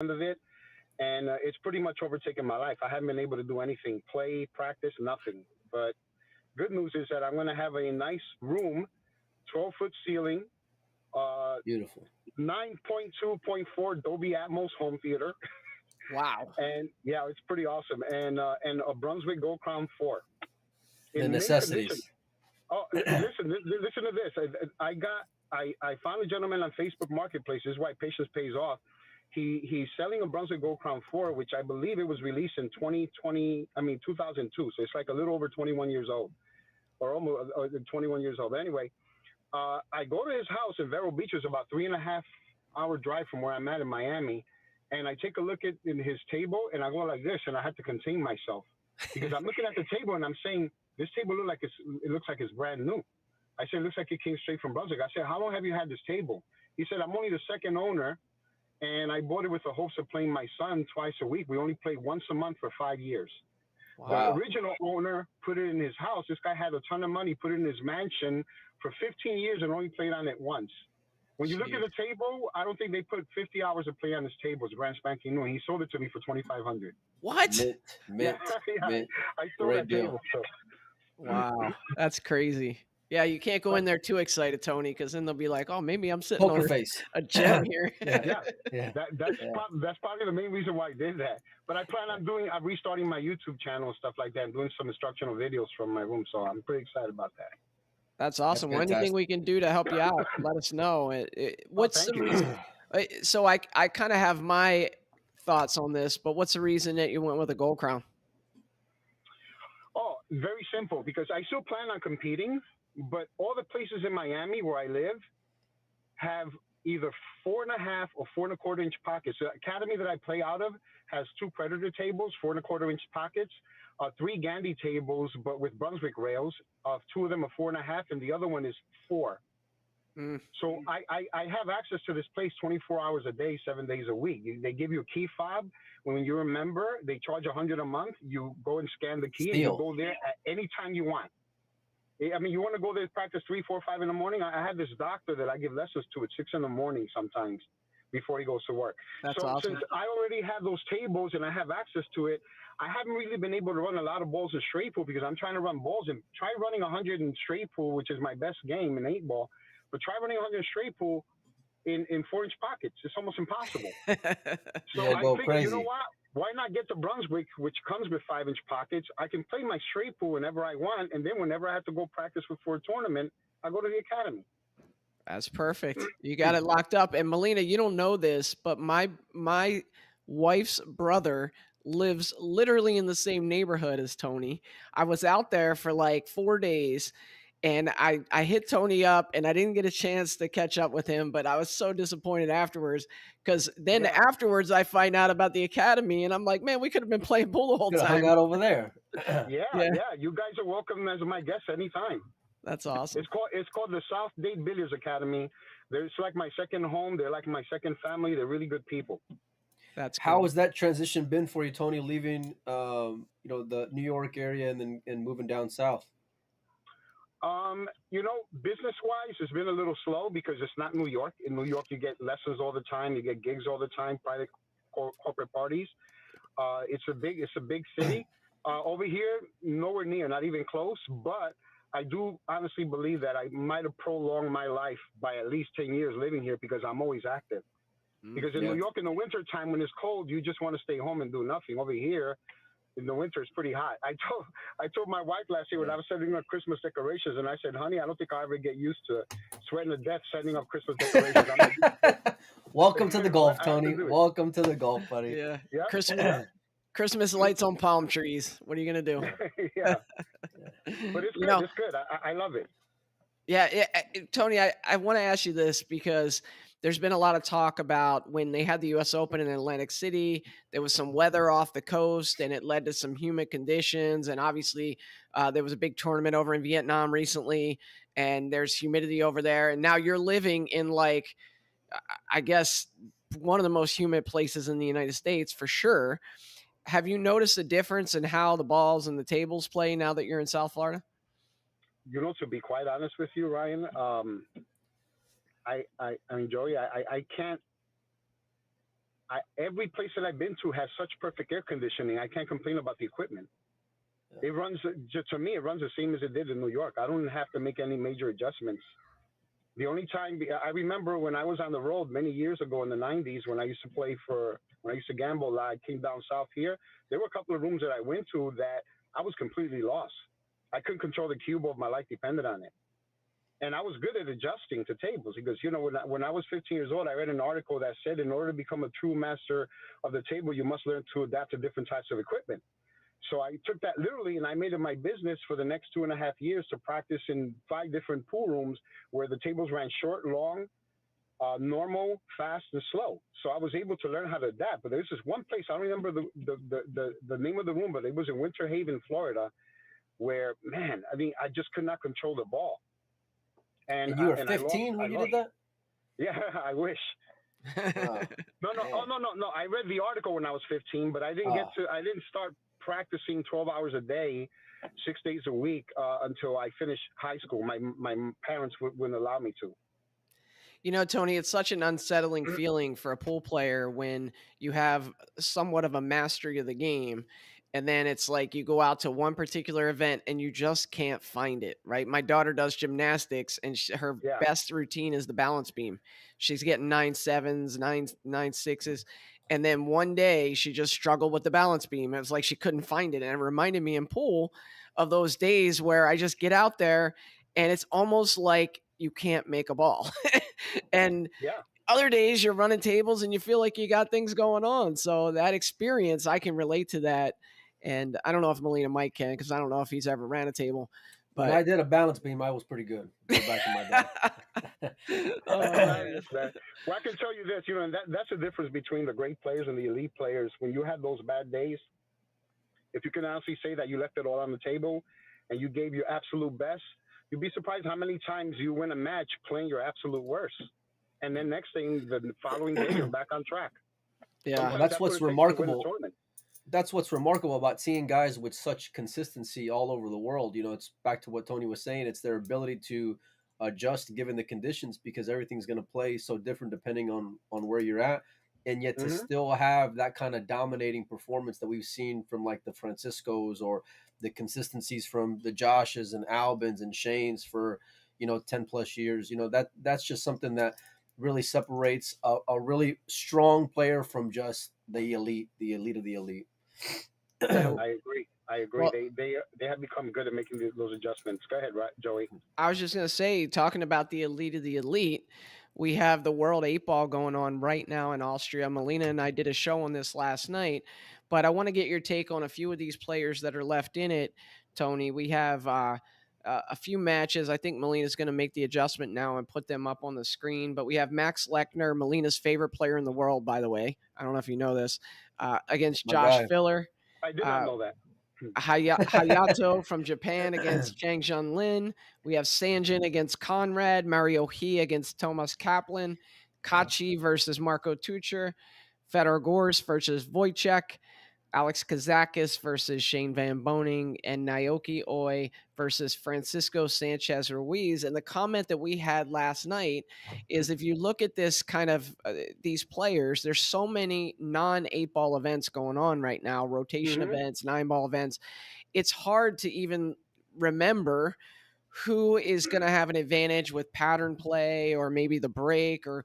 end of it, and it's pretty much overtaken my life. I haven't been able to do anything, play, practice, nothing. But good news is that I'm going to have a nice room, 12-foot ceiling, uh, Beautiful. 9.2.4 Dolby Atmos home theater, Wow. and yeah, it's pretty awesome. And a Brunswick Gold Crown 4 The in mint condition. necessities. Oh, listen, listen to this. I found a gentleman on Facebook Marketplace. This is why patience pays off. He's selling a Brunswick Gold Crown 4, which I believe it was released in 2020. I mean 2002. So it's like a little over 21 years old, or almost 21 years old. But anyway, I go to his house in Vero Beach. It's about 3.5 hour drive from where I'm at in Miami, and I take a look at in his table, and I go like this, and I had to contain myself because I'm looking at the table and I'm saying this table it looks like it's brand new. I said it looks like it came straight from Brunswick. I said, how long have you had this table? He said, I'm only the second owner, and I bought it with the hopes of playing my son twice a week. We only played once a month for 5 years. The Wow. original owner put it in his house. This guy had a ton of money, put it in his mansion for 15 years and only played on it once. When you look at the table, I don't think they put 50 hours of play on this table. It's brand spanking new. And he sold it to me for 2,500. What? Mint, Yeah, mint, yeah, mint. I stole Great that deal. table. So. Wow. That's crazy. Yeah, you can't go in there too excited, Tony, because then they'll be like, "Oh, maybe I'm sitting Poker on face. a gem here." Yeah. Yeah, Yeah. that's Yeah. that's probably the main reason why I did that. But I plan on I'm restarting my YouTube channel and stuff like that, and doing some instructional videos from my room. So I'm pretty excited about that. That's awesome. Well, anything fantastic. we can do to help you out, let us know. Oh, What's thank the you. reason? So I kind of have my thoughts on this, but what's the reason that you went with a gold crown? Oh, very simple. Because I still plan on competing, but all the places in Miami where I live have either 4.5 or 4.25 inch pockets. The academy that I play out of has two Predator tables, 4.25 inch pockets, three Gandy tables, but with Brunswick rails. Two of them are 4.5, and the other one is 4. Mm. So I have access to this place 24 hours a day, 7 days a week. They give you a key fob. When you're a member, they charge $100 a month. You go and scan the key, and you go there at any time you want. I mean, you want to go there to practice 3, 4, 5 in the morning. I have this doctor that I give lessons to at 6 in the morning sometimes before he goes to work. That's So awesome. since I already have those tables and I have access to it, I haven't really been able to run a lot of balls in straight pool because I'm trying to run balls and try running 100 in straight pool, which is my best game in 8 ball. But try running 100 in straight pool in 4-inch pockets. It's almost impossible. So Yeah, I go figured, you know crazy. what? Why not get the Brunswick, which comes with 5-inch pockets? I can play my straight pool whenever I want, and then whenever I have to go practice for a tournament, I go to the academy. That's perfect. You got it locked up. And Melina, you don't know this, but my wife's brother lives literally in the same neighborhood as Tony. I was out there for like 4 days, and I hit Tony up, and I didn't get a chance to catch up with him, but I was so disappointed afterwards because then Yeah. afterwards I find out about the academy, and I'm like, man, we could have been playing pool the whole Could have hung time. out over there. Yeah, Yeah. yeah. You guys are welcome as my guests anytime. That's awesome. It's called the South Dade Billiards Academy. It's like my second home. They're like my second family. They're really good people. That's How cool. has that transition been for you, Tony, leaving the New York area and moving down south? Business wise, it's been a little slow because it's not New York. In New York, you get lessons all the time, you get gigs all the time, private corporate parties. It's a big city. Over here, nowhere near, not even close. But I do honestly believe that I might have prolonged my life by at least 10 years living here because I'm always active. Because in Yeah. New York, in the winter time when it's cold, you just want to stay home and do nothing. Over here, in the winter, it's pretty hot. I told my wife last year when I was setting up Christmas decorations, and I said, "Honey, I don't think I'll ever get used to sweating to death setting up Christmas decorations." I'm like, Welcome to the golf, I have to Tony. do it. Welcome to the golf, buddy. Yeah. Yeah, Christmas lights on palm trees. What are you gonna do? yeah. But it's You good. know, It's good. I love it. yeah, Tony, I want to ask you this because there's been a lot of talk about when they had the U.S. Open in Atlantic City, there was some weather off the coast and it led to some humid conditions. And obviously, there was a big tournament over in Vietnam recently, and there's humidity over there. And now you're living in, like, I guess, one of the most humid places in the United States for sure. Have you noticed a difference in how the balls and the tables play now that you're in South Florida? To be quite honest with you, Ryan, I mean, Joey, I can't every place that I've been to has such perfect air conditioning. I can't complain about the equipment. It runs, just to me, it runs the same as it did in New York. I don't have to make any major adjustments. The only time I remember when I was on the road many years ago in the 90s when I used to when I used to gamble, I came down south here. There were a couple of rooms that I went to that I was completely lost. I couldn't control the cue ball. My life depended on it. And I was good at adjusting to tables because, when I was 15 years old, I read an article that said in order to become a true master of the table, you must learn to adapt to different types of equipment. So I took that literally and I made it my business for the next 2.5 years to practice in 5 different pool rooms where the tables ran short, long, normal, fast, and slow. So I was able to learn how to adapt. But there's this one place, I don't remember the name of the room, but it was in Winter Haven, Florida, where, man, I mean, I just could not control the ball. And you were 15 when you did that? Yeah, I wish. Wow. No. Oh, no. I read the article when I was 15, but I didn't I didn't start practicing 12 hours a day, 6 days a week until I finished high school. My parents wouldn't allow me to. Tony, it's such an unsettling feeling for a pool player when you have somewhat of a mastery of the game. And then it's like you go out to one particular event and you just can't find it, right? My daughter does gymnastics and her best routine is the balance beam. She's getting 9.7s, 9.6s. And then one day she just struggled with the balance beam. It was like she couldn't find it. And it reminded me in pool of those days where I just get out there and it's almost like you can't make a ball. And other days you're running tables and you feel like you got things going on. So that experience, I can relate to that. And I don't know if Molina Mike can, because I don't know if he's ever ran a table. But when I did a balance beam, I was pretty good. Go back to my day. Well, I can tell you this, and that's the difference between the great players and the elite players. When you have those bad days, if you can honestly say that you left it all on the table and you gave your absolute best, you'd be surprised how many times you win a match playing your absolute worst. And then next thing, the following day, you're back on track. Yeah, well, that's what's remarkable. That's what's remarkable about seeing guys with such consistency all over the world. It's back to what Tony was saying. It's their ability to adjust given the conditions because everything's going to play so different depending on where you're at. And yet to still have that kind of dominating performance that we've seen from like the Franciscos or the consistencies from the Joshes and Albins and Shanes for, 10 plus years, that's just something that really separates a really strong player from just the elite of the elite. I agree. Well, they have become good at making those adjustments. Go ahead, right, Joey. I was just going to say, talking about the elite of the elite, we have the World 8-Ball going on right now in Austria. Molina and I did a show on this last night, but I want to get your take on a few of these players that are left in it, Tony. We have a few matches. I think Molina's going to make the adjustment now and put them up on the screen, but we have Max Lechner, Molina's favorite player in the world, by the way. I don't know if you know this, against Josh Filler. I did not know that. Hayato from Japan against Chang Jun Lin. We have Sanjin against Conrad, Mario He against Thomas Kaplan, Kachi versus Marco Tucher, Fedor Gors versus Wojciech, Alex Kazakis versus Shane Van Boning, and Naoki Oi versus Francisco Sanchez Ruiz. And the comment that we had last night is if you look at this kind of these players, there's so many non-8-ball events going on right now, rotation events, 9-ball events. It's hard to even remember who is going to have an advantage with pattern play or maybe the break or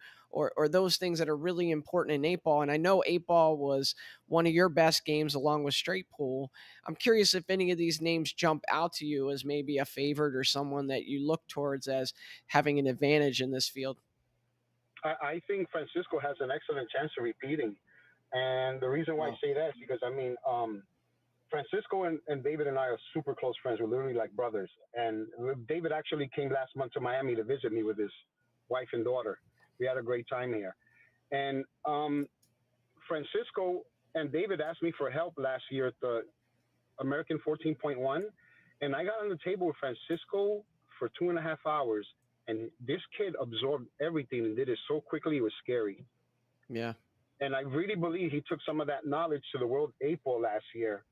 those things that are really important in 8-ball. And I know 8-ball was one of your best games along with straight pool. I'm curious if any of these names jump out to you as maybe a favorite or someone that you look towards as having an advantage in this field. I think Francisco has an excellent chance of repeating. And the reason why I say that is because, Francisco and David and I are super close friends. We're literally like brothers. And David actually came last month to Miami to visit me with his wife and daughter. We had a great time here. And Francisco and David asked me for help last year at the American 14.1. And I got on the table with Francisco for 2.5 hours. And this kid absorbed everything and did it so quickly, it was scary. Yeah. And I really believe he took some of that knowledge to the World 8-Ball last year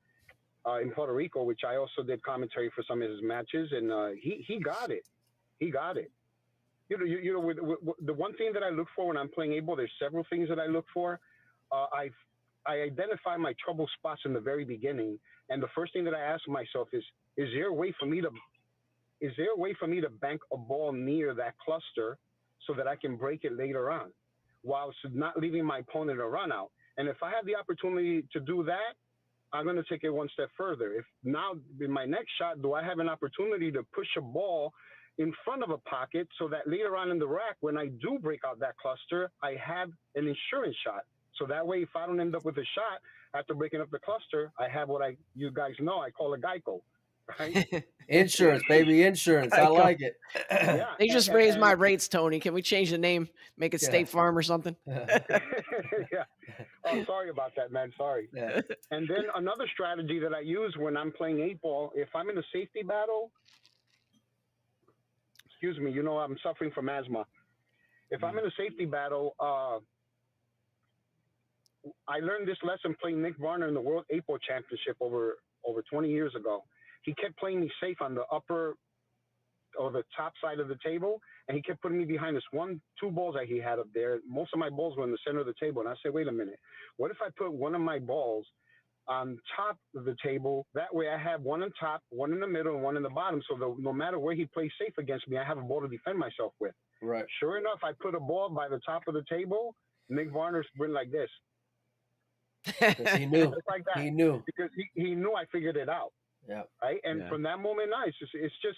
in Puerto Rico, which I also did commentary for some of his matches. And he got it. He got it. With the one thing that I look for when I'm playing 8-Ball, there's several things that I look for. I identify my trouble spots in the very beginning, and the first thing that I ask myself is there a way for me to bank a ball near that cluster so that I can break it later on, while not leaving my opponent a run out? And if I have the opportunity to do that, I'm going to take it one step further. If now in my next shot, do I have an opportunity to push a ball in front of a pocket so that later on in the rack, when I do break out that cluster, I have an insurance shot. So that way, if I don't end up with a shot after breaking up the cluster, I have what you guys know I call a Geico, right? Insurance, baby, insurance. I like it. Yeah. They just raised my rates, Tony. Can we change the name, make it State Farm or something? Yeah. Oh, sorry about that, man. Sorry. Yeah. And then another strategy that I use when I'm playing 8-ball, if I'm in a safety battle, excuse me, I'm suffering from asthma. If I'm in a safety battle, I learned this lesson playing Nick Varner in the World 8-ball Championship over 20 years ago. He kept playing me safe on the upper or the top side of the table, and he kept putting me behind this 2 balls that he had up there. Most of my balls were in the center of the table, and I said, wait a minute, what if I put one of my balls on top of the table? That way I have one on top, one in the middle, and one in the bottom, so no matter where he plays safe against me, I have a ball to defend myself with. Right. Sure enough, I put a ball by the top of the table. Nick Varner's went like this. Because he knew. Just like that. He knew. Because he knew I figured it out. Yeah. Right. And from that moment on, it's just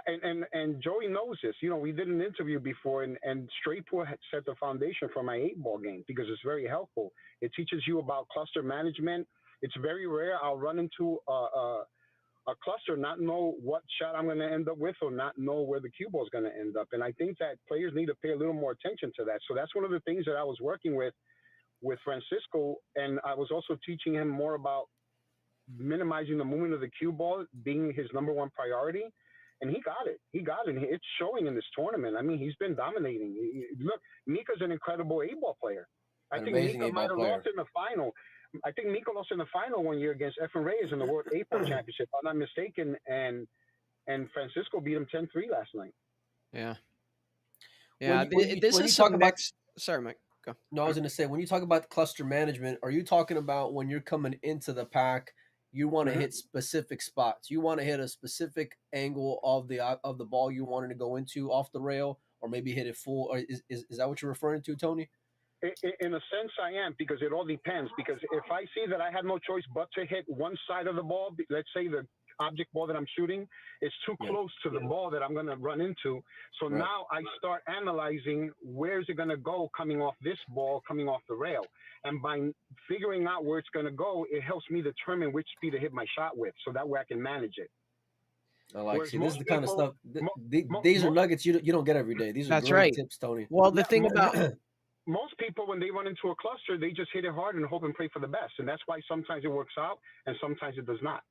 and Joey knows this. We did an interview before, and Straight Pool had set the foundation for my 8-ball game because it's very helpful. It teaches you about cluster management. It's very rare I'll run into a cluster, not know what shot I'm going to end up with, or not know where the cue ball is going to end up. And I think that players need to pay a little more attention to that. So that's one of the things that I was working with Francisco, and I was also teaching him more about minimizing the movement of the cue ball being his number one priority. And he got it. It's showing in this tournament. I mean, he's been dominating. Look, Mika's an incredible 8-ball player. I think Mika might have lost in the final. I think Mika lost in the final one year against Efren Reyes in the World 8-ball Championship, if I'm not mistaken. And Francisco beat him 10-3 last night. Yeah. Yeah. This is some next. Sorry, Mike. Go. No, I was going to say, when you talk about cluster management, are you talking about when you're coming into the pack, you want to hit specific spots? You want to hit a specific angle of the ball you wanted to go into off the rail, or maybe hit it full? Or is that what you're referring to, Tony? In a sense, I am, because it all depends. Because if I see that I have no choice but to hit one side of the ball, let's say the object ball that I'm shooting is too close to the ball that I'm going to run into. So now I start analyzing where's it going to go coming off this ball, coming off the rail. And by figuring out where it's going to go, it helps me determine which speed to hit my shot with, so that way I can manage it. I like. See, this is the kind of stuff. These are nuggets you don't get every day. These are great tips, Tony. Well, the thing about most people, when they run into a cluster, they just hit it hard and hope and pray for the best. And that's why sometimes it works out and sometimes it does not.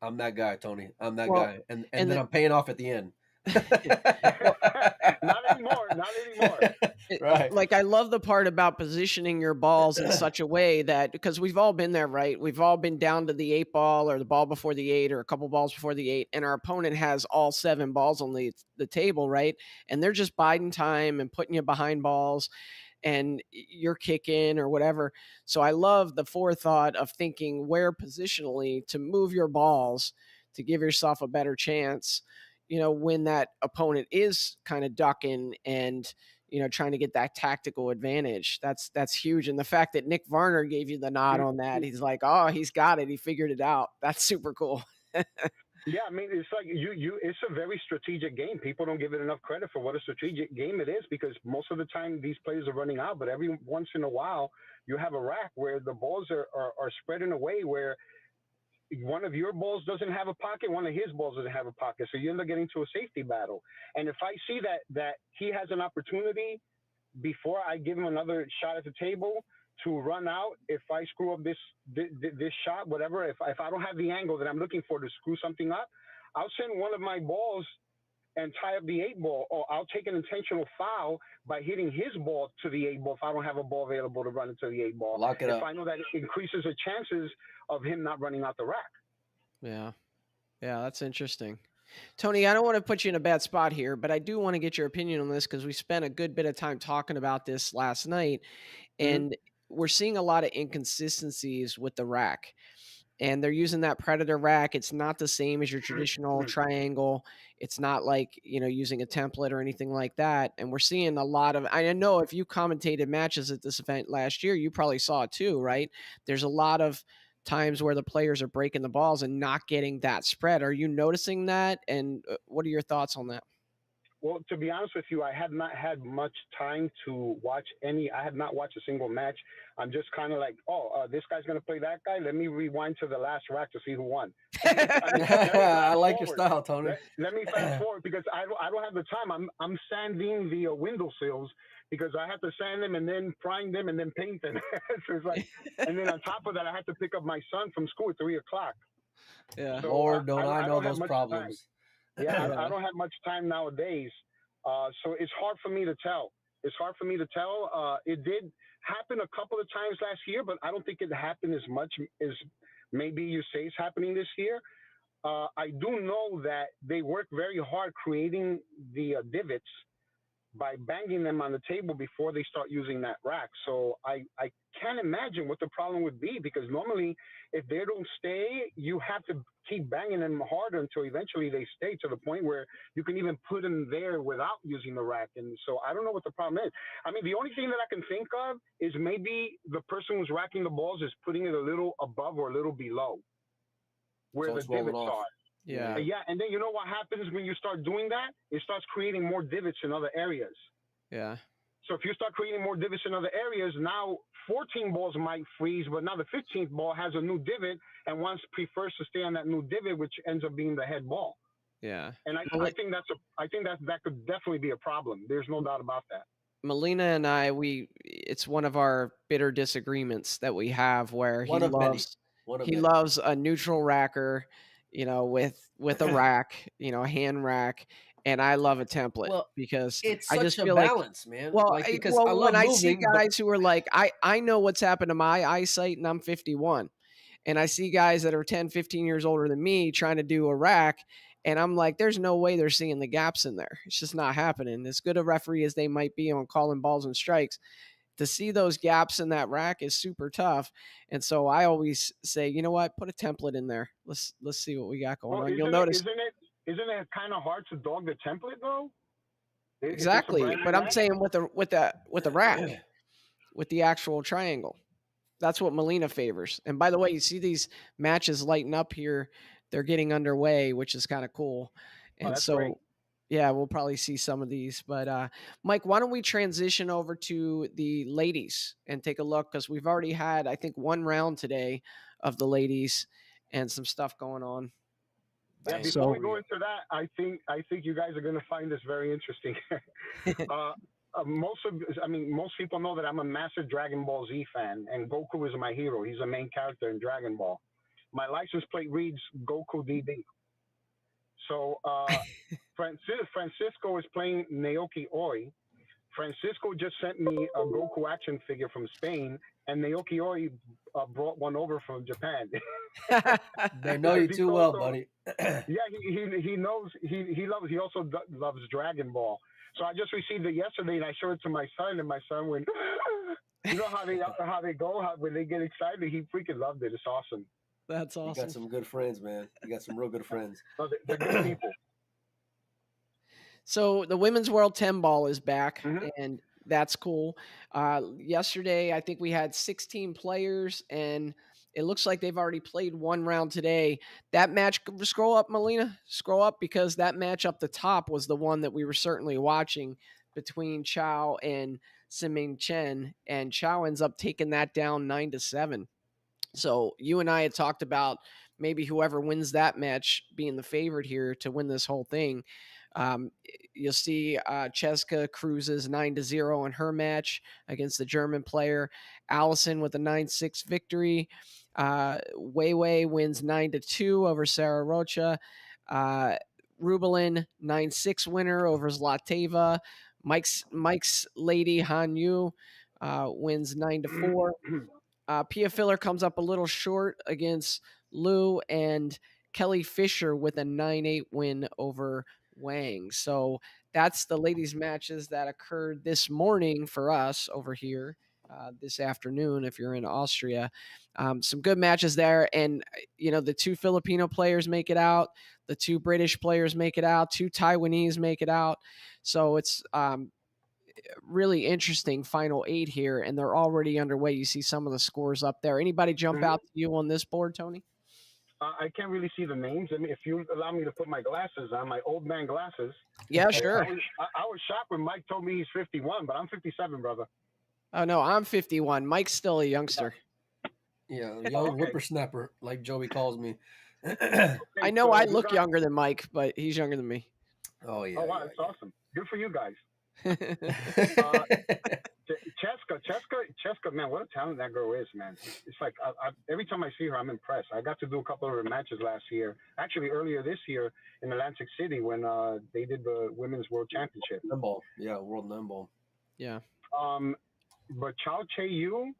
I'm that guy, Tony. I'm that guy. And then I'm paying off at the end. Not anymore. Right. Like, I love the part about positioning your balls in such a way that, because we've all been there, right? We've all been down to the 8-ball or the ball before the 8 or a couple balls before the 8, and our opponent has all 7 balls on the table, right? And they're just biding time and putting you behind balls, and you're kicking or whatever. So I love the forethought of thinking where positionally to move your balls to give yourself a better chance, when that opponent is kind of ducking and, trying to get that tactical advantage. That's huge. And the fact that Nick Varner gave you the nod on that, he's like, oh, he's got it. He figured it out. That's super cool. Yeah, I mean, it's like it's a very strategic game. People don't give it enough credit for what a strategic game it is, because most of the time these players are running out, but every once in a while you have a rack where the balls are spread in a way where one of your balls doesn't have a pocket, one of his balls doesn't have a pocket. So you end up getting to a safety battle. And if I see that he has an opportunity before I give him another shot at the table to run out, if I screw up this shot, whatever, if I don't have the angle that I'm looking for to screw something up, I'll send one of my balls and tie up the 8-ball, or I'll take an intentional foul by hitting his ball to the 8-ball if I don't have a ball available to run into the 8-ball. Lock it up. I know that it increases the chances of him not running out the rack. Yeah, that's interesting. Tony, I don't want to put you in a bad spot here, but I do want to get your opinion on this, because we spent a good bit of time talking about this last night. And we're seeing a lot of inconsistencies with the rack, and they're using that predator rack. It's not the same as your traditional triangle. It's not like, using a template or anything like that. And we're seeing a lot of, I know if you commentated matches at this event last year, you probably saw it too, right? There's a lot of times where the players are breaking the balls and not getting that spread. Are you noticing that? And what are your thoughts on that? Well, to be honest with you, I had not had much time to watch any. I have not watched a single match. I'm just kind of like, this guy's going to play that guy. Let me rewind to the last rack to see who won. I like your style, Tony. Let me fast forward because I don't have the time. I'm sanding the window sills because I have to sand them and then prime them and then paint them. So it's like, and then on top of that, I have to pick up my son from school at 3:00. Yeah. So Lord, don't I know those problems. Yeah, I don't have much time nowadays, so it's hard for me to tell. It did happen a couple of times last year, but I don't think it happened as much as maybe you say it's happening this year. I do know that they work very hard creating the divots by banging them on the table before they start using that rack. So I can't imagine what the problem would be, because normally if they don't stay, you have to keep banging them harder until eventually they stay to the point where you can even put them there without using the rack. And so I don't know what the problem is. I mean, the only thing that I can think of is maybe the person who's racking the balls is putting it a little above or a little below where So the it's rolling divots off. are. Yeah. Yeah, and then you know what happens when you start doing that? It starts creating more divots in other areas. Yeah. So if you start creating more divots in other areas, now 14 balls might freeze, but now the 15th ball has a new divot and prefers to stay on that new divot, which ends up being the head ball. Yeah. And I think that could definitely be a problem. There's no doubt about that. Melina and I, it's one of our bitter disagreements that we have, where he loves a neutral racker, with a rack, a hand rack, and I love a template because it's I such just a feel balance, man. Well, because I love when I moving, see guys who are like, I know what's happened to my eyesight, and I'm 51, and I see guys that are 10, 15 years older than me trying to do a rack, and I'm like, there's no way they're seeing the gaps in there. It's just not happening. As good a referee as they might be on calling balls and strikes, to see those gaps in that rack is super tough. And so I always say, you know what, put a template in there. Let's see what we got going on. You'll notice. Isn't it kind of hard to dog the template though? Exactly, but I'm saying with the rack, with the actual triangle. That's what Melina favors. And by the way, you see these matches lighten up here. They're getting underway, which is kind of cool. And so, great. Yeah, we'll probably see some of these. But Mike, why don't we transition over to the ladies and take a look? Because we've already had, I think, one round today of the ladies and some stuff going on. Yeah, before we go into that, I think you guys are going to find this very interesting. Most people know that I'm a massive Dragon Ball Z fan, and Goku is my hero. He's the main character in Dragon Ball. My license plate reads Goku DB. So Francisco is playing Naoki Oi. Francisco just sent me a Goku action figure from Spain, and Naoki Oi brought one over from Japan. They know you too well, buddy. Yeah, he knows. He also loves Dragon Ball. So I just received it yesterday, and I showed it to my son, and my son went. You know how they go when they get excited. He freaking loved it. It's awesome. That's awesome. You got some good friends, man. You got some real good friends. They're good people. So the Women's World 10 Ball is back, mm-hmm. and that's cool. Yesterday, I think we had 16 players, and it looks like they've already played one round today. That match, scroll up, Melina, scroll up, because that match up the top was the one that we were certainly watching between Chow and Siming Chen, and Chow ends up taking that down 9-7. So you and I had talked about maybe whoever wins that match being the favorite here to win this whole thing. You'll see Cheska cruises 9-0 in her match against the German player. Allison with a 9-6 victory. Wei Wei wins 9-2 over Sarah Rocha. Rubelin 9-6 winner over Zlateva. Mike's lady Han Yu wins 9-4. Pia Filler comes up a little short against Liu, and Kelly Fisher with a 9-8 win over Wang. So that's the ladies' matches that occurred this morning for us over here. this afternoon if you're in Austria. Some good matches there. And, the 2 Filipino players make it out. The 2 British players make it out. 2 Taiwanese make it out. So it's really interesting final 8 here, and they're already underway. You see some of the scores up there. Anybody jump out to you on this board, Tony? I can't really see the names. I mean, if you allow me to put my glasses on, my old man glasses. Yeah, sure. I was shocked when Mike told me he's 51, but I'm 57, brother. Oh, no, I'm 51. Mike's still a youngster. Yeah, young whippersnapper, like Joey calls me. I know I look younger than Mike, but he's younger than me. Oh, yeah. Oh, wow, that's awesome. Good for you guys. Cheska, man, what a talent that girl is, man. It's like every time I see her, I'm impressed. I got to do a couple of her matches last year, actually earlier this year in Atlantic City when they did the Women's World Championship. Netball, yeah, World Netball. Yeah. But Chao Che-Yu,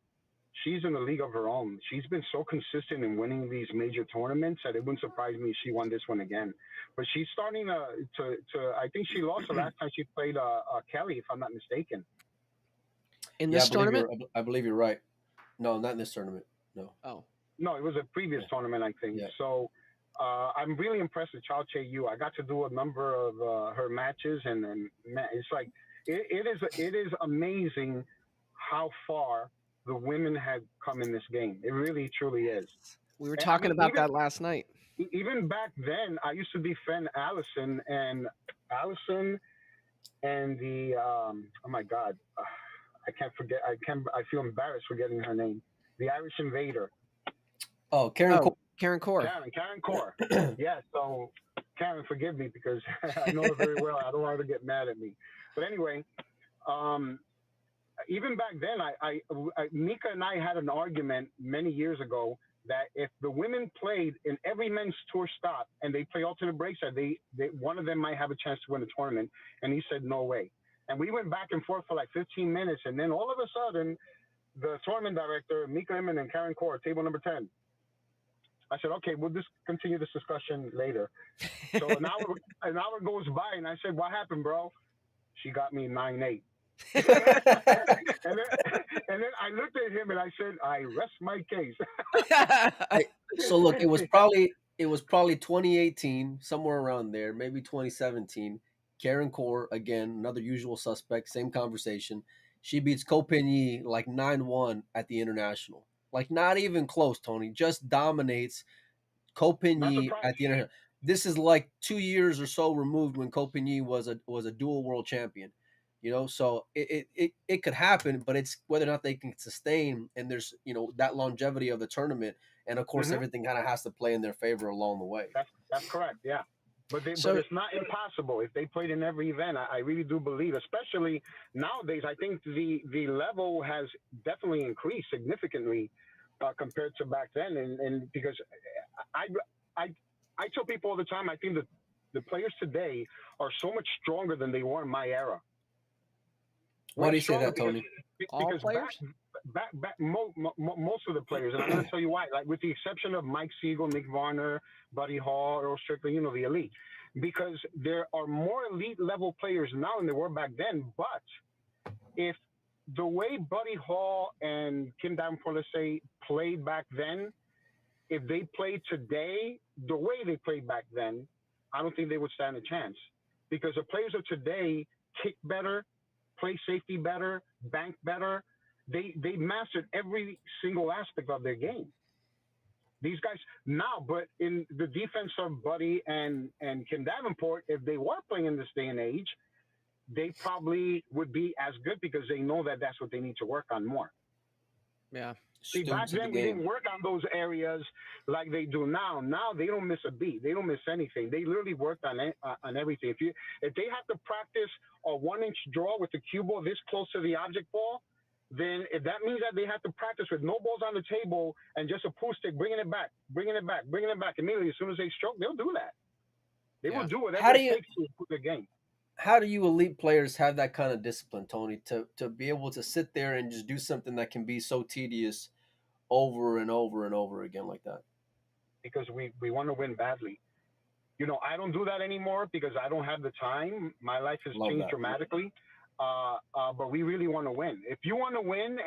she's in a league of her own. She's been so consistent in winning these major tournaments that it wouldn't surprise me if she won this one again. But she's starting to I think she lost the last time she played Kelly, if I'm not mistaken. In this tournament? I believe you're right. No, not in this tournament. No. Oh. No, it was a previous tournament, I think. Yeah. So I'm really impressed with Chao Che-Yu. I got to do a number of her matches, and man, it's like it is amazing how far the women have come in this game. It really, truly is. We were talking about that last night. Even back then, I used to defend Allison and the oh my God, I can't forget. I feel embarrassed forgetting her name. The Irish Invader. Oh, Karen Core. Karen Core. Karen Core. Yeah. So Karen, forgive me because I know her very well. I don't want her to get mad at me. But anyway, even back then, I Mika and I had an argument many years ago that if the women played in every men's tour stop and they play alternate breaks, they one of them might have a chance to win the tournament. And he said, no way. And we went back and forth for like 15 minutes. And then all of a sudden, the tournament director, Mika Iman and Karen Core, table number 10. I said, okay, we'll just continue this discussion later. So an hour goes by, and I said, what happened, bro? She got me 9-8. and then I looked at him and I said, I rest my case. So look, it was probably 2018, somewhere around there, maybe 2017. Karen Core, again, another usual suspect, same conversation. She beats Ko Pin-Yi like 9-1 at the International. Like not even close, Tony. Just dominates Ko Pin-Yi at the International. This is like 2 years or so removed when Ko Pin-Yi was a dual world champion. So it could happen, but it's whether or not they can sustain, and there's that longevity of the tournament, and of course everything kind of has to play in their favor along the way. That's correct, yeah. But it's not impossible if they played in every event. I really do believe, especially nowadays. I think the level has definitely increased significantly compared to back then, and because I tell people all the time, I think that the players today are so much stronger than they were in my era. Why do you say that, Tony? All players? Most of the players, and I'm going to tell you why. Like with the exception of Mike Siegel, Nick Varner, Buddy Hall, Earl Strickland, the elite, because there are more elite level players now than there were back then. But if the way Buddy Hall and Kim Davenport, let's say, played back then, if they played today the way they played back then, I don't think they would stand a chance, because the players of today kick better, play safety better, bank better. They mastered every single aspect of their game. These guys now, but in the defense of Buddy and Kim Davenport, if they were playing in this day and age, they probably would be as good because they know that that's what they need to work on more. Yeah. See, back then we didn't work on those areas like they do now. Now they don't miss a beat. They don't miss anything. They literally worked on everything. If they have to practice a 1-inch draw with the cue ball this close to the object ball, then if that means that they have to practice with no balls on the table and just a pool stick, bringing it back immediately as soon as they stroke, they'll do that. They will do whatever it takes to improve the game. How do you elite players have that kind of discipline, Tony, to be able to sit there and just do something that can be so tedious over and over and over again like that? Because we want to win badly. I don't do that anymore because I don't have the time. My life has changed dramatically. But we really want to win. If you want to win,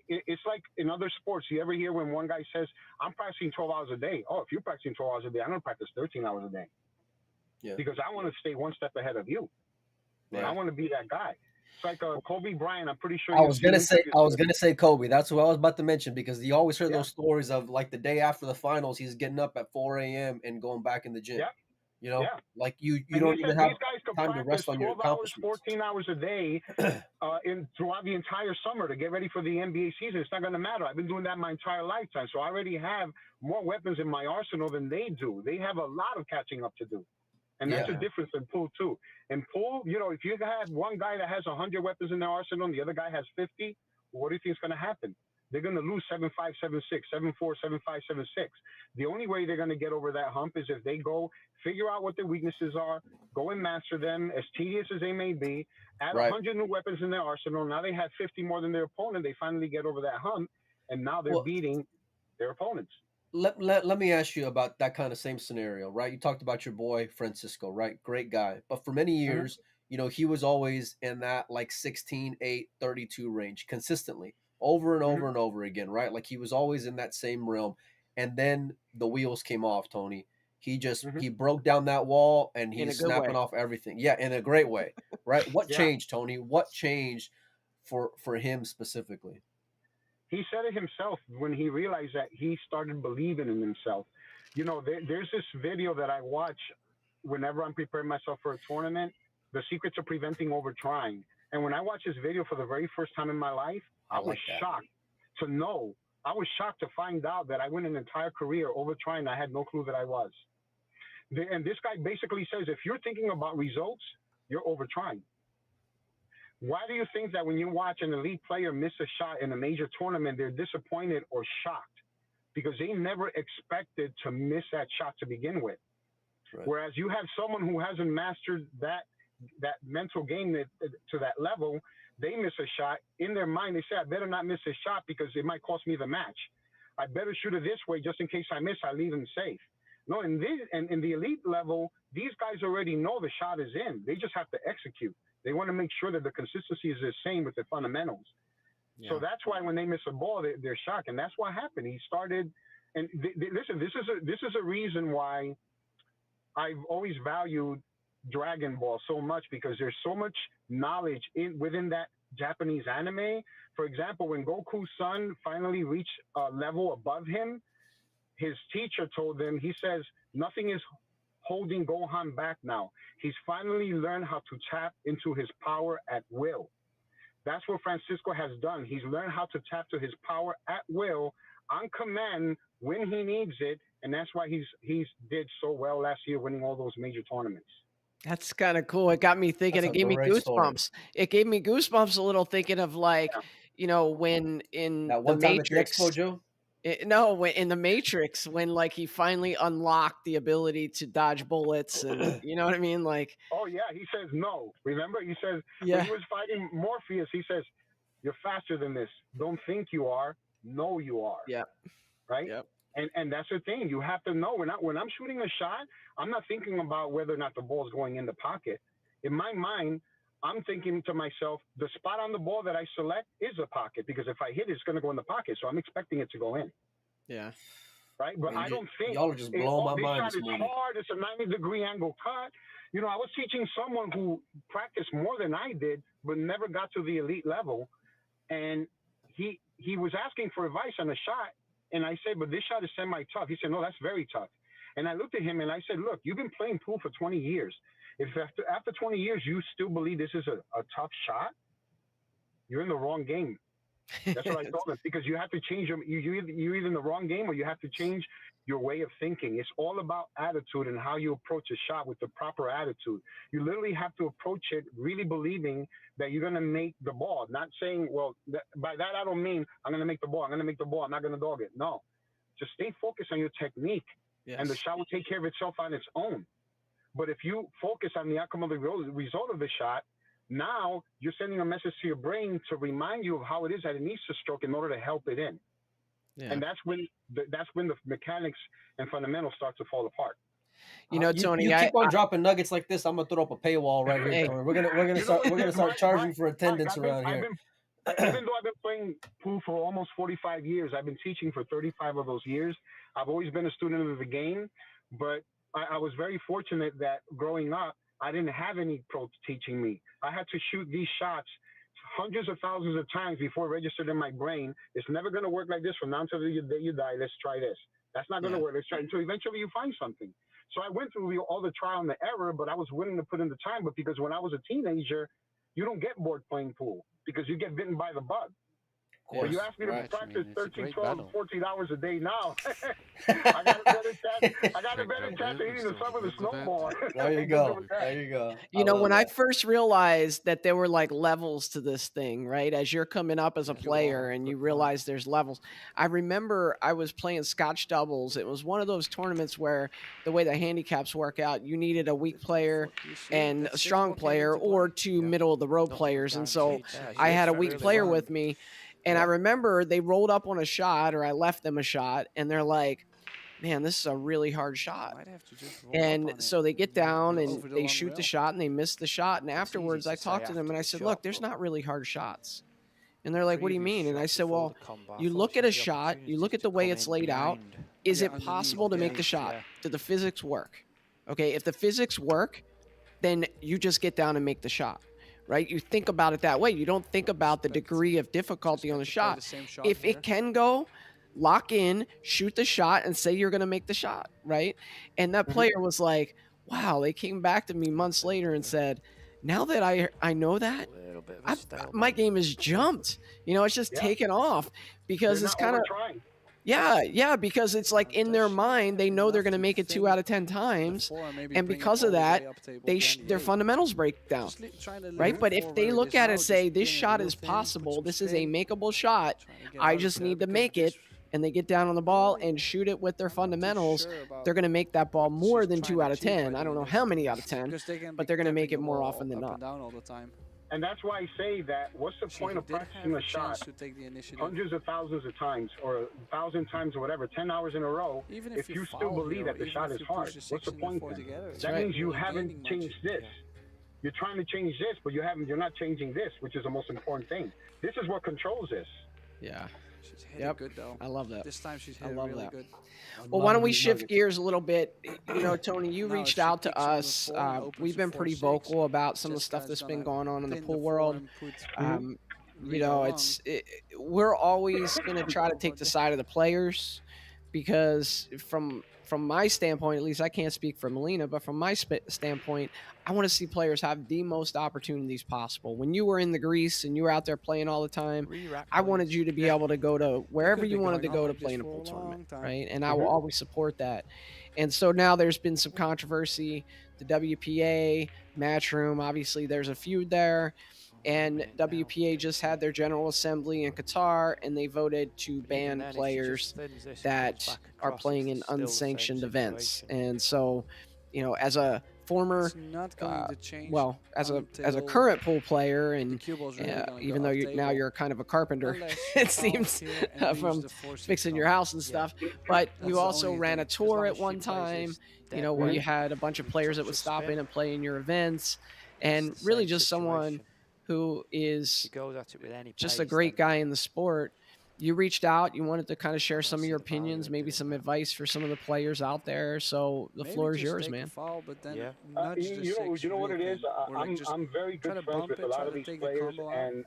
it's like in other sports. You ever hear when one guy says, "I'm practicing 12 hours a day." Oh, if you're practicing 12 hours a day, I'm gonna practice 13 hours a day. Yeah. Because I want to stay one step ahead of you. Right. I want to be that guy. It's like Kobe Bryant. I'm pretty sure I was gonna say Kobe. That's what I was about to mention, because you always heard those stories of like the day after the finals, he's getting up at 4 a.m. and going back in the gym. Yeah. You know, Yeah. like you And don't even have these guys could time to practice rest on your 12 hours, accomplishments. 14 hours a day throughout the entire summer to get ready for the NBA season. It's not going to matter. I've been doing that my entire lifetime. So I already have more weapons in my arsenal than they do. They have a lot of catching up to do. And that's the difference in pool, too. In pool, you know, if you have one guy that has 100 weapons in their arsenal and the other guy has 50, what do you think is going to happen? They're going to lose 7-5, 7-6, 7-4, 7-5, 7-6. The only way they're going to get over that hump is if they go figure out what their weaknesses are, go and master them, as tedious as they may be, add 100 new weapons in their arsenal. Now they have 50 more than their opponent. They finally get over that hump, and now they're beating their opponents. Let me ask you about that kind of same scenario, right? You talked about your boy Francisco, right? Great guy. But for many years, you know, he was always in that like 16, 8, 32 range consistently, over and over and over again, right? Like he was always in that same realm. And then the wheels came off, Tony. He just he broke down that wall and he's snapping off everything. Yeah, in a great way, right? What changed, Tony? What changed for him specifically? He said it himself when he realized that he started believing in himself. You know, there's this video that I watch whenever I'm preparing myself for a tournament, The Secrets of Preventing Overtrying. And when I watched this video for the very first time in my life, I was shocked to know. I was shocked to find out that I went an entire career overtrying. I had no clue that I was. And this guy basically says, if you're thinking about results, you're overtrying. Why do you think that when you watch an elite player miss a shot in a major tournament, they're disappointed or shocked? Because they never expected to miss that shot to begin with. Right. Whereas you have someone who hasn't mastered that mental game to that level, they miss a shot. In their mind, they say, I better not miss a shot because it might cost me the match. I better shoot it this way just in case I miss, I leave them safe. No, in the elite level, these guys already know the shot is in. They just have to execute. They want to make sure that the consistency is the same with the fundamentals. Yeah. So that's why when they miss a ball, they're shocked. And that's what happened. He started, and listen, this is a reason why I've always valued Dragon Ball so much, because there's so much knowledge within that Japanese anime. For example, when Goku's son finally reached a level above him, his teacher told him, he says, nothing is holding Gohan back now. He's finally learned how to tap into his power at will. That's what Francisco has done. He's learned how to tap to his power at will, on command, when he needs it, and that's why he's did so well last year, winning all those major tournaments. That's kind of cool. It got me thinking. It gave me goosebumps. Story. It gave me goosebumps a little, thinking of like, you know, when in that one the time Matrix, at the Expo, Joe? In the Matrix, when like he finally unlocked the ability to dodge bullets, and you know what I mean? Like, oh yeah, he says no. Remember, he says when he was fighting Morpheus, he says, "You're faster than this. Don't think you are. Know you are." Yeah. Right. Yep. And that's the thing. You have to know. When I'm shooting a shot, I'm not thinking about whether or not the ball is going in the pocket. In my mind, I'm thinking to myself, the spot on the ball that I select is a pocket, because if I hit it, it's going to go in the pocket. So I'm expecting it to go in. Yeah. Right. But I don't think y'all are just blowing my mind this morning. It's hard. It's a 90-degree angle cut. You know, I was teaching someone who practiced more than I did, but never got to the elite level. And he was asking for advice on a shot. And I said, but this shot is semi-tough. He said, no, that's very tough. And I looked at him and I said, look, you've been playing pool for 20 years. If after 20 years you still believe this is a tough shot, you're in the wrong game. That's what I told him, because you have to change you're either in the wrong game or you have to change your way of thinking. It's all about attitude and how you approach a shot with the proper attitude. You literally have to approach it really believing that you're going to make the ball, not saying, well, by that I don't mean I'm going to make the ball. I'm going to make the ball. I'm not going to dog it. No, just stay focused on your technique, and the shot will take care of itself on its own. But if you focus on the outcome of the result of the shot, now you're sending a message to your brain to remind you of how it is that it needs to stroke in order to help it in. Yeah. And that's when the mechanics and fundamentals start to fall apart. You know, You Tony, keep on dropping nuggets like this, I'm gonna throw up a paywall right here, Hey. Tony. We're gonna start charging for attendance around here. Even though I've been playing pool for almost 45 years, I've been teaching for 35 of those years. I've always been a student of the game, but I was very fortunate that growing up, I didn't have any pros teaching me. I had to shoot these shots hundreds of thousands of times before it registered in my brain. It's never going to work like this from now until the day you die. Let's try this. That's not going to work. Let's try until eventually you find something. So I went through all the trial and the error, but I was willing to put in the time. But because when I was a teenager, you don't get bored playing pool because you get bitten by the bug. But you asked me to practice 13, 12, 14 hours a day now. I got a better chance of hitting the sun with a snowball. There you go. There you go. You know, when I first realized that there were like levels to this thing, right? As you're coming up as a player and you realize there's levels. I remember I was playing Scotch doubles. It was one of those tournaments where the way the handicaps work out, you needed a weak player and a strong player or two middle of the road players. And so I had a weak player with me. And I remember they rolled up on a shot, or I left them a shot, and they're like, man, this is a really hard shot. And so they get down and they shoot the shot and they miss the shot. And afterwards I talked to them and I said, look, there's not really hard shots. And they're like, what do you mean? And I said, well, you look at a shot, you look at the way it's laid out. Is it possible to make the shot? Do the physics work? Okay, if the physics work, then you just get down and make the shot. Right? You think about it that way. You don't think about the degree of difficulty on the shot. If it can go, lock in, shoot the shot, and say you're going to make the shot, right? And that player was like, wow, they came back to me months later and said, now that I know that, my game has jumped. You know, it's just taken off because it's kind of... Yeah, because it's like in their mind, they know they're going to make it 2 out of 10 times. And because of that, their fundamentals break down, right? But if they look at it and say, this shot is possible, this is a makeable shot, I just need to make it, and they get down on the ball and shoot it with their fundamentals, they're going to make that ball more than 2 out of 10. I don't know how many out of 10, but they're going to make it more often than not. And that's why I say that what's the point of practicing a shot hundreds of thousands of times or 1,000 times or whatever, 10 hours in a row, if you still believe that the shot is hard? What's the point then? That means you haven't changed this. You're trying to change this, but you're not changing this, which is the most important thing. This is what controls this. Yeah. She's hit it good though. I love that. This time she's hit it really good. Well, why don't we shift gears a little bit? You know, Tony, you reached out to us. We've been pretty vocal about some of the stuff that's been going on in the pool world. You know, we're always going to try to take the side of the players because from my standpoint, at least I can't speak for Melina, but from my standpoint, I want to see players have the most opportunities possible. When you were in the grease and you were out there playing all the time, I wanted you to be able to go to wherever you wanted to go to play in a pool tournament, right? And I will always support that. And so now there's been some controversy. The WPA, Matchroom, obviously there's a feud there. And WPA just had their General Assembly in Qatar, and they voted to ban players that are playing in unsanctioned events. And so, you know, as a former, as a current pool player, and even though you're kind of a carpenter, it seems, from fixing your house and stuff, but you also ran a tour at one time, you know, where you had a bunch of players that would stop in and play in your events, and really just someone who is just a great guy in the sport. You reached out, you wanted to kind of share some of your opinions, maybe some advice for some of the players out there. So the floor is yours, man. You know what it is? I'm very good friends with a lot of these players, and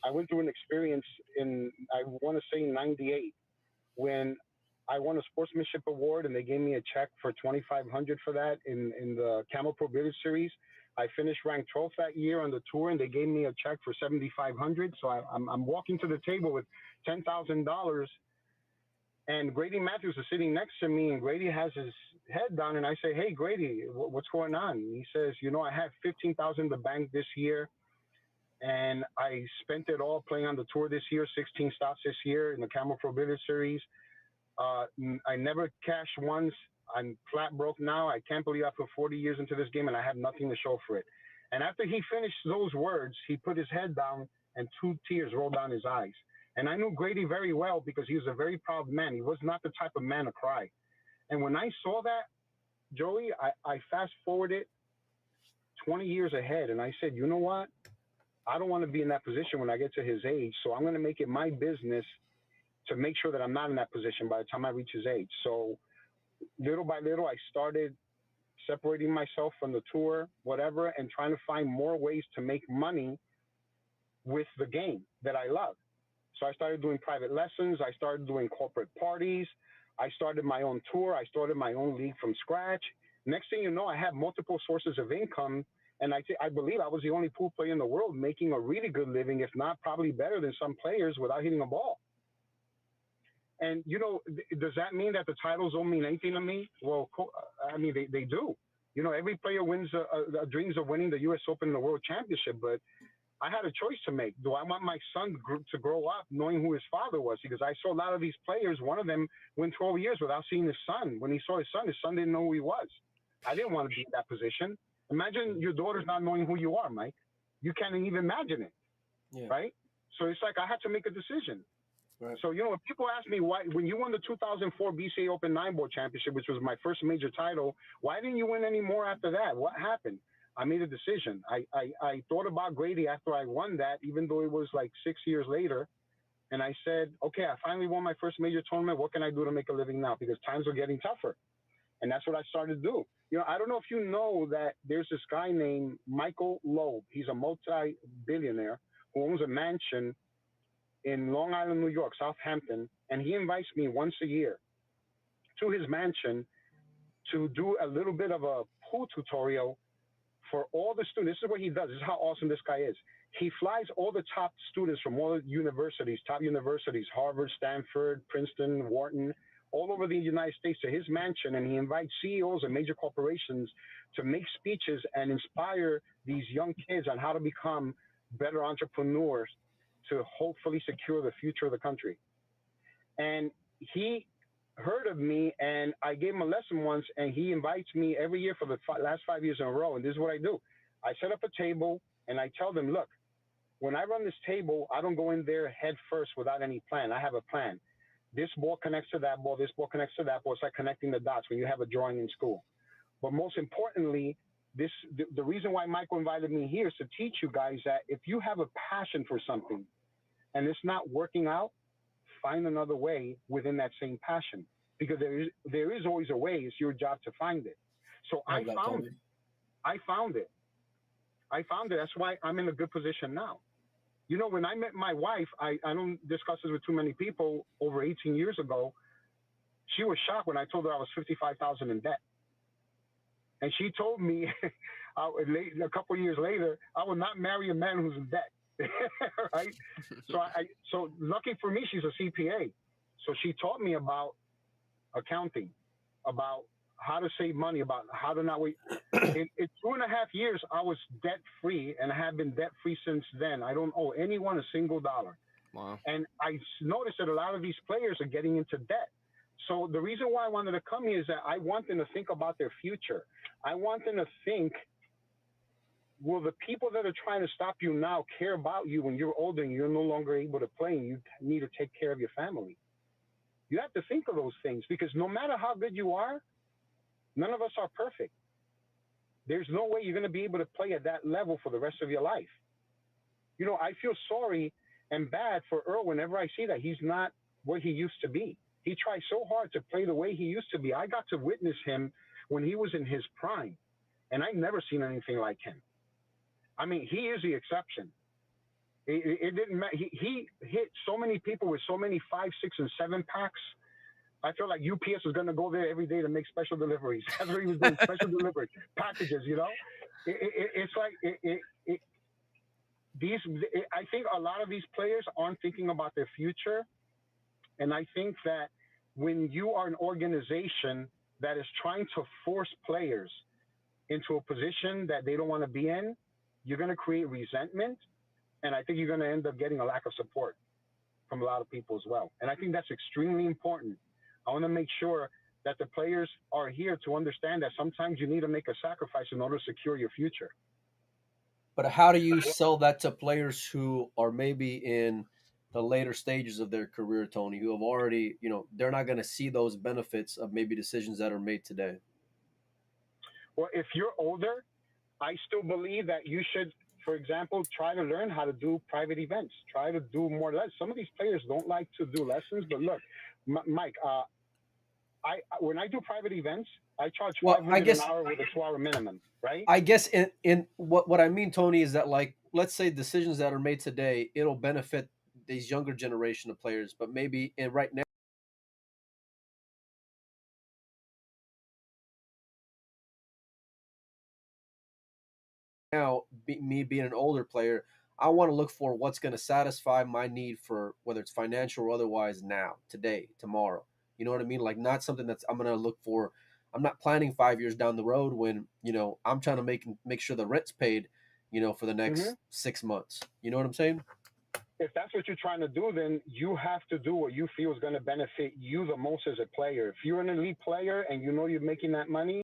I went through an experience in, I want to say 98, when I won a sportsmanship award, and they gave me a check for $2,500 for that in the Camel Pro Billiard Series. I finished ranked 12th that year on the tour, and they gave me a check for $7,500. So I'm walking to the table with $10,000, and Grady Matthews is sitting next to me, and Grady has his head down, and I say, "Hey, Grady, what's going on?" And he says, "You know, I had $15,000 in the bank this year, and I spent it all playing on the tour this year, 16 stops this year in the Camel Pro Billiard Series. I never cashed once. I'm flat broke now. I can't believe I put 40 years into this game and I have nothing to show for it." And after he finished those words, he put his head down and 2 tears rolled down his eyes. And I knew Grady very well because he was a very proud man. He was not the type of man to cry. And when I saw that, Joey, I fast forwarded 20 years ahead, and I said, you know what? I don't want to be in that position when I get to his age, so I'm going to make it my business to make sure that I'm not in that position by the time I reach his age. So little by little, I started separating myself from the tour, whatever, and trying to find more ways to make money with the game that I love. So I started doing private lessons. I started doing corporate parties. I started my own tour. I started my own league from scratch. Next thing you know, I have multiple sources of income. And I believe I was the only pool player in the world making a really good living, if not probably better than some players without hitting a ball. And, you know, does that mean that the titles don't mean anything to me? Well, I mean, they do. You know, every player wins dreams of winning the U.S. Open and the World Championship, but I had a choice to make. Do I want my son to grow up knowing who his father was? Because I saw a lot of these players, one of them went 12 years without seeing his son. When he saw his son didn't know who he was. I didn't want to be in that position. Imagine your daughter's not knowing who you are, Mike. You can't even imagine it, right? So it's like I had to make a decision. Right. So, you know, if people ask me why, when you won the 2004 BCA Open 9-Ball Championship, which was my first major title, why didn't you win any more after that? What happened? I made a decision. I thought about Grady after I won that, even though it was like 6 years later. And I said, okay, I finally won my first major tournament. What can I do to make a living now? Because times are getting tougher. And that's what I started to do. You know, I don't know if you know that there's this guy named Michael Loeb. He's a multi-billionaire who owns a mansion in Long Island, New York, Southampton. And he invites me once a year to his mansion to do a little bit of a pool tutorial for all the students. This is what he does. This is how awesome this guy is. He flies all the top students from all the universities, top universities, Harvard, Stanford, Princeton, Wharton, all over the United States to his mansion. And he invites CEOs and major corporations to make speeches and inspire these young kids on how to become better entrepreneurs to hopefully secure the future of the country. And he heard of me, and I gave him a lesson once, and he invites me every year for the last 5 years in a row. And this is what I do. I set up a table, and I tell them, look, when I run this table, I don't go in there head first without any plan. I have a plan. This ball connects to that ball. This ball connects to that ball. It's like connecting the dots when you have a drawing in school. But most importantly, the reason why Michael invited me here is to teach you guys that if you have a passion for something and it's not working out, find another way within that same passion, because there is always a way. It's your job to find it. So I found it. I found it. That's why I'm in a good position now. You know, when I met my wife, I don't discuss this with too many people, over 18 years ago, she was shocked when I told her I was $55,000 in debt. And she told me a couple of years later, I will not marry a man who's in debt. Right? So lucky for me, she's a CPA. So she taught me about accounting, about how to save money, about how to not wait. In 2.5 years, I was debt free, and I have been debt free since then. I don't owe anyone a single dollar. Wow. And I noticed that a lot of these players are getting into debt. So the reason why I wanted to come here is that I want them to think about their future. I want them to think, will the people that are trying to stop you now care about you when you're older and you're no longer able to play and you need to take care of your family? You have to think of those things, because no matter how good you are, none of us are perfect. There's no way you're going to be able to play at that level for the rest of your life. You know, I feel sorry and bad for Earl whenever I see that he's not what he used to be. He tried so hard to play the way he used to be. I got to witness him when he was in his prime, and I've never seen anything like him. I mean, he is the exception. It didn't matter. He hit so many people with so many 5, 6, and 7 packs. I feel like UPS was going to go there every day to make special deliveries. That's what he was doing, special delivery packages. You know, it's like I think a lot of these players aren't thinking about their future, and I think that when you are an organization that is trying to force players into a position that they don't want to be in, you're going to create resentment, and I think you're going to end up getting a lack of support from a lot of people as well. And I think that's extremely important. I want to make sure that the players are here to understand that sometimes you need to make a sacrifice in order to secure your future. But how do you sell that to players who are maybe in the later stages of their career, Tony, who have already, you know, they're not going to see those benefits of maybe decisions that are made today? Well, if you're older, I still believe that you should, for example, try to learn how to do private events. Try to do more lessons. Some of these players don't like to do lessons, but look, Mike, when I do private events, I charge Well, I 500 an guess hour with a 2-hour minimum, right? I guess in what I mean, Tony, is that like let's say decisions that are made today, it'll benefit these younger generation of players, but maybe in right now, me being an older player, I want to look for what's going to satisfy my need for whether it's financial or otherwise now, today, tomorrow. You know what I mean? Like not something that's I'm going to look for. I'm not planning 5 years down the road when I'm trying to make sure the rent's paid, for the next 6 months. You know what I'm saying? If that's what you're trying to do, then you have to do what you feel is going to benefit you the most as a player. If you're an elite player and you know you're making that money,